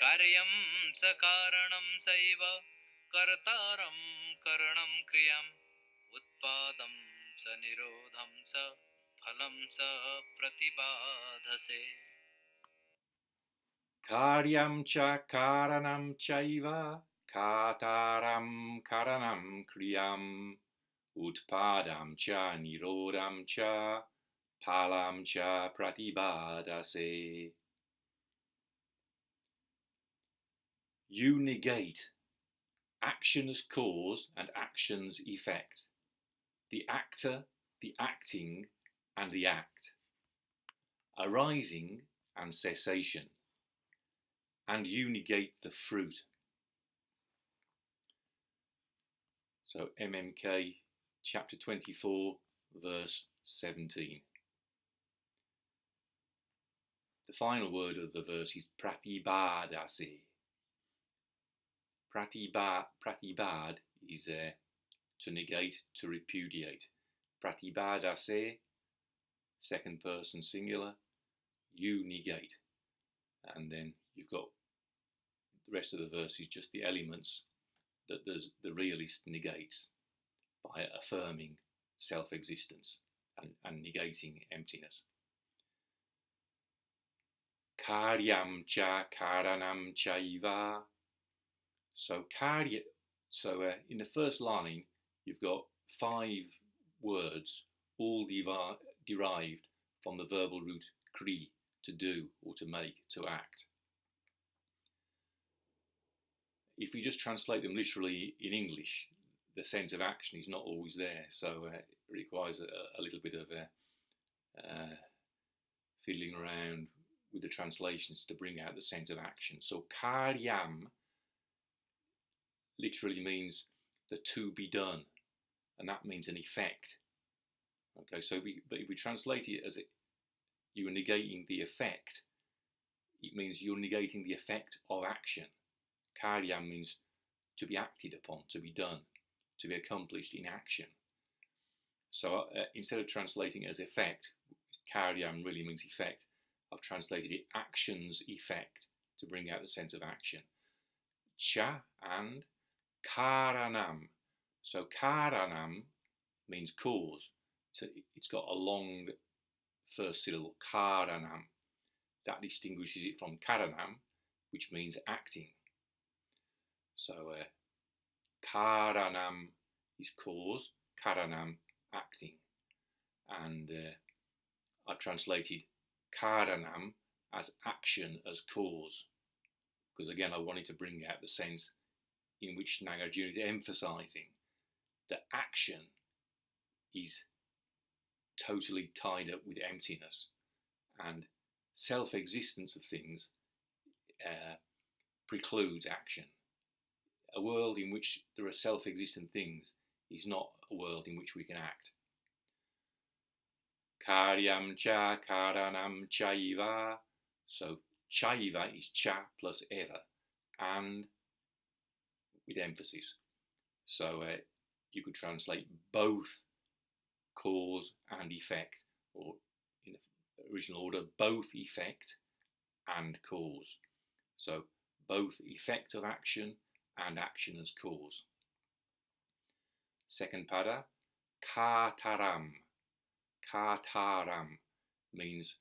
kāryaṃ ca kāraṇaṃ caiva kartāraṃ karaṇaṃ kriyām utpādaṃ ca nirodhaṃ ca phalaṃ ca pratītya-samutpādaṁ. kāryaṃ ca kāraṇaṃ caiva kartāraṃ karaṇaṃ kriyām utpādaṃ ca nirodhaṃ ca phalaṃ ca pratītya-samutpādaṁ. You negate action as cause and action's effect, the actor, the acting, and the act, arising and cessation, and you negate the fruit. So MMK chapter 24 verse 17. The final word of the verse is pratibādhase. Pratibād is to negate, to repudiate. Pratibādhase, second person singular, you negate. And then you've got the rest of the verse is just the elements that the realist negates by affirming self-existence and negating emptiness. Kāryaṃ ca karaṇaṃ caiva. So in the first line, you've got 5 words, all derived from the verbal root kri, to do or to make, to act. If we just translate them literally in English, the sense of action is not always there, so it requires a little bit of fiddling around with the translations to bring out the sense of action. So kāryaṃ literally means the to be done, and that means an effect. Okay, so if we translate it as you are negating the effect, it means you're negating the effect of action. Kāryaṃ means to be acted upon, to be done, to be accomplished in action. So instead of translating it as effect, kāryaṃ really means effect, I've translated it action's effect to bring out the sense of action. Cha and karaṇaṃ. So karaṇaṃ means cause. So it's got a long first syllable, karaṇaṃ. That distinguishes it from karaṇaṃ, which means acting. So karaṇaṃ is cause, karaṇaṃ acting. And I've translated karaṇaṃ as action as cause, because again I wanted to bring out the sense in which Nagarjuna is emphasizing that action is totally tied up with emptiness, and self-existence of things precludes action. A world in which there are self-existent things is not a world in which we can act. Kāryaṃ ca karaṇaṃ caiva. So caiva is cha plus eva, and with emphasis. So you could translate both cause and effect, or in the original order, both effect and cause. So both effect of action and action as cause. Second pada, kartāraṃ. Kartāraṃ means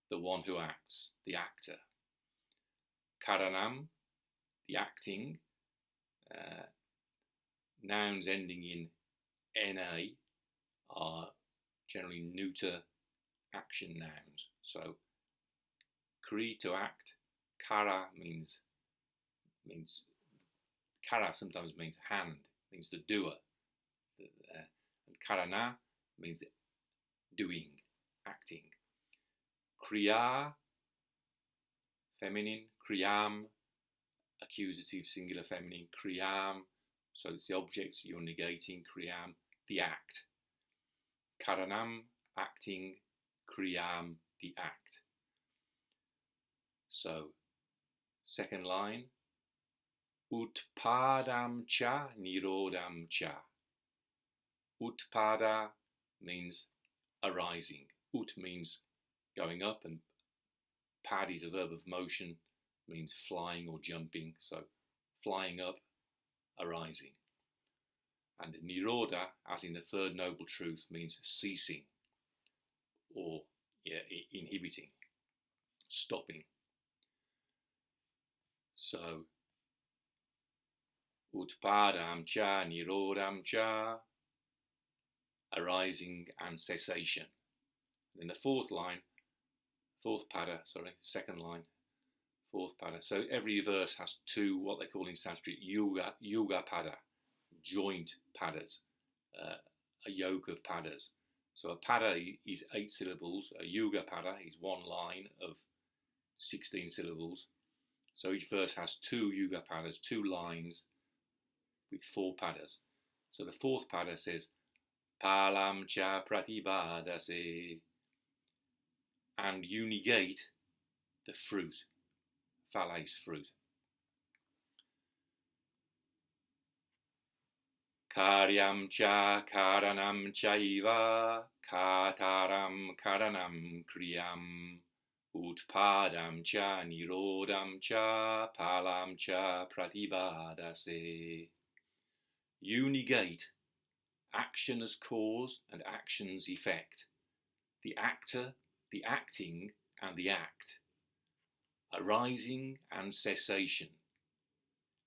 the one who acts, the actor. karaṇaṃ, the acting. Nouns ending in na are generally neuter action nouns. So kri, to act, kara means kara sometimes means hand, means the doer, and karaṇaṃ means doing, acting. Kriya, feminine, kriyām, accusative singular feminine, kriyām, so it's the objects you're negating, kriyām, the act. Karaṇaṃ, acting, kriyām, the act. So second line, utpādaṃ ca nirodhaṃ ca. Utpada means arising. Ut means going up, and pad is a verb of motion, means flying or jumping, so flying up, arising. And nirodha, as in the third noble truth, means ceasing or inhibiting, stopping. So utpādaṃ ca nirodhaṃ ca, arising and cessation. And in the second line, fourth pada. So every verse has two, what they call in Sanskrit, yuga pada, joint padas, a yoke of padas. So a pada is 8 syllables, a yuga pada is one line of 16 syllables. So each verse has 2 yuga padas, 2 lines with 4 padas. So the fourth pada says, phalaṃ ca pratītya-samutpādaṁ, and you negate the fruit. Phala is fruit. Kāryaṃ ca karaṇaṃ caiva, karaṇaṃ kriyām, utpādaṃ ca nirodhaṃ ca, phalaṃ ca pratibādhase. You negate action as cause and action's effect, the actor, the acting and the act, arising and cessation,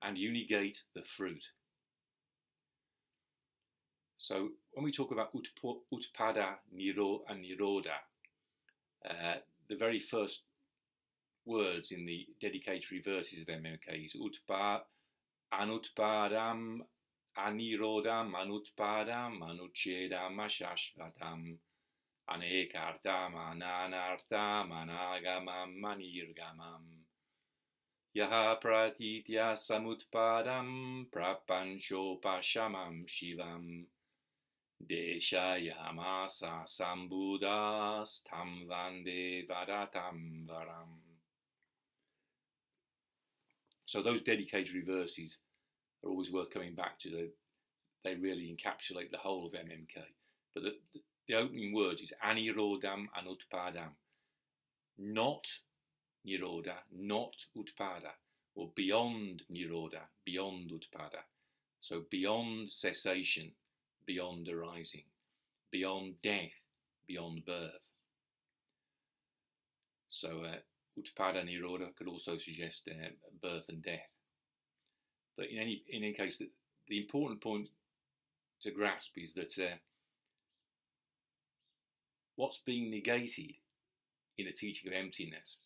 and you negate the fruit. So when we talk about utpādaṃ and nirodha, the very first words in the dedicatory verses of MMK is an-utpādam, an-nirodhaṃ, an-utpādam, an-ucchedam, a-śāśvatam, an-ekārtham, an-ānārtham, an-āgamam, an-nirgamam. Yaha pratītya-samutpādaṁ, prapañcopaśamaṁ śivam, deśayām saṁbuddhas, tam vande, vadatāṁ, varam. So those dedicatory verses are always worth coming back to. They really encapsulate the whole of MMK. But the opening words is a-nirodham, an-utpādam. Not nirodha, not utpada, or beyond nirodha, beyond utpada. So beyond cessation, beyond arising, beyond death, beyond birth. So utpada nirodha could also suggest birth and death. But in any case, the important point to grasp is that what's being negated in the teaching of emptiness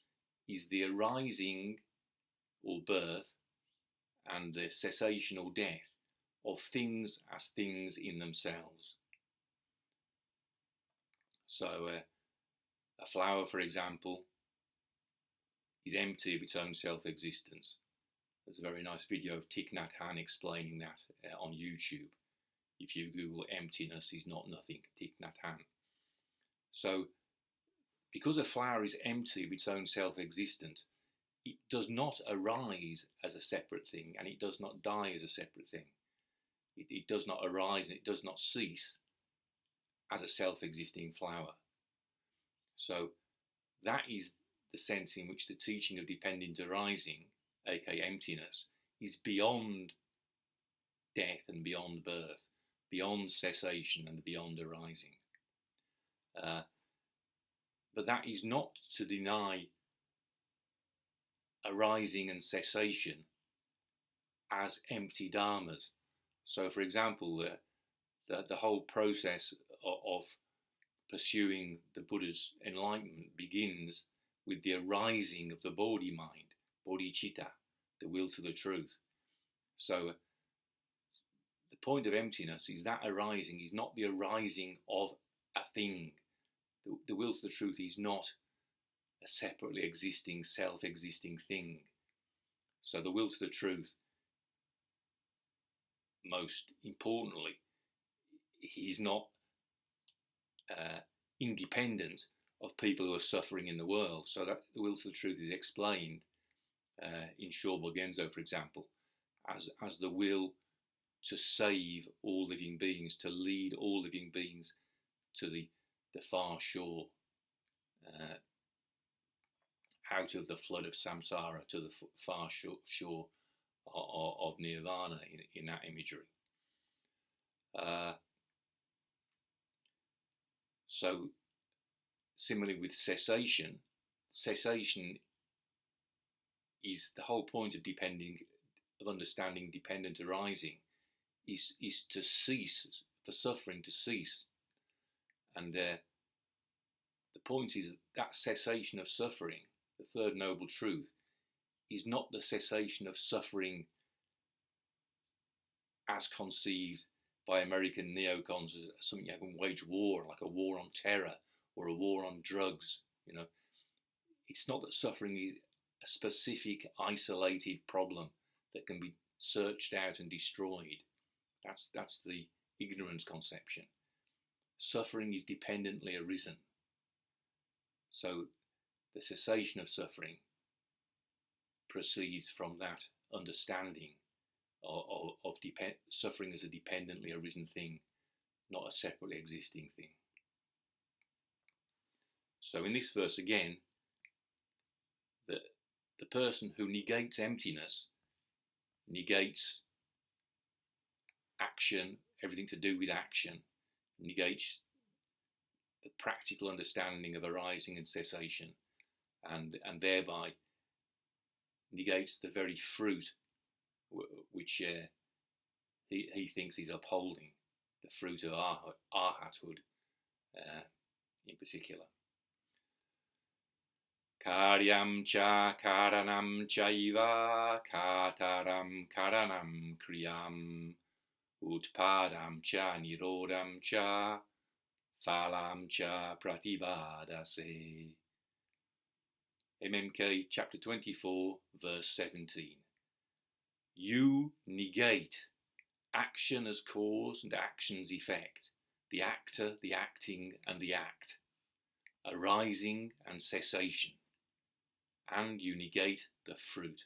is the arising or birth and the cessation or death of things as things in themselves. So a flower, for example, is empty of its own self-existence. There's a very nice video of Thich Nhat Hanh explaining that on YouTube. If you Google emptiness is not nothing, Thich Nhat Hanh. So because a flower is empty of its own self-existence, it does not arise as a separate thing, and it does not die as a separate thing. It does not arise and it does not cease as a self-existing flower. So that is the sense in which the teaching of dependent arising, aka emptiness, is beyond death and beyond birth, beyond cessation and beyond arising. But that is not to deny arising and cessation as empty dharmas. So, for example, the whole process of pursuing the Buddha's enlightenment begins with the arising of the Bodhi mind, bodhicitta, the will to the truth. So, the point of emptiness is that arising is not the arising of a thing. The will to the truth is not a separately existing, self-existing thing. So the will to the truth, most importantly, is not independent of people who are suffering in the world. So that the will to the truth is explained in Shobo Genzo, for example, as the will to save all living beings, to lead all living beings to the far shore. out of the flood of samsara to the far shore of nirvana in that imagery. So similarly with cessation is the whole point of understanding dependent arising is to cease, for suffering to cease. And the point is that cessation of suffering, the third noble truth, is not the cessation of suffering as conceived by American neocons as something you can wage war, like a war on terror or a war on drugs. You know, it's not that suffering is a specific isolated problem that can be searched out and destroyed. That's the ignorance conception. Suffering is dependently arisen. So the cessation of suffering proceeds from that understanding of suffering as a dependently arisen thing, not a separately existing thing. So in this verse again, the person who negates emptiness, negates action, everything to do with action, negates the practical understanding of arising and cessation, and thereby negates the very fruit which he thinks he's upholding, the fruit of arhathood in particular. Kāryaṃ ca karaṇaṃ caiva kartāraṃ karaṇaṃ kriyām utpādaṃ ca nirodhaṃ ca phalaṃ ca pratītya-samutpādaṁ. MMK chapter 24 verse 17. You negate action as cause and action's effect, the actor, the acting and the act, arising and cessation, and you negate the fruit.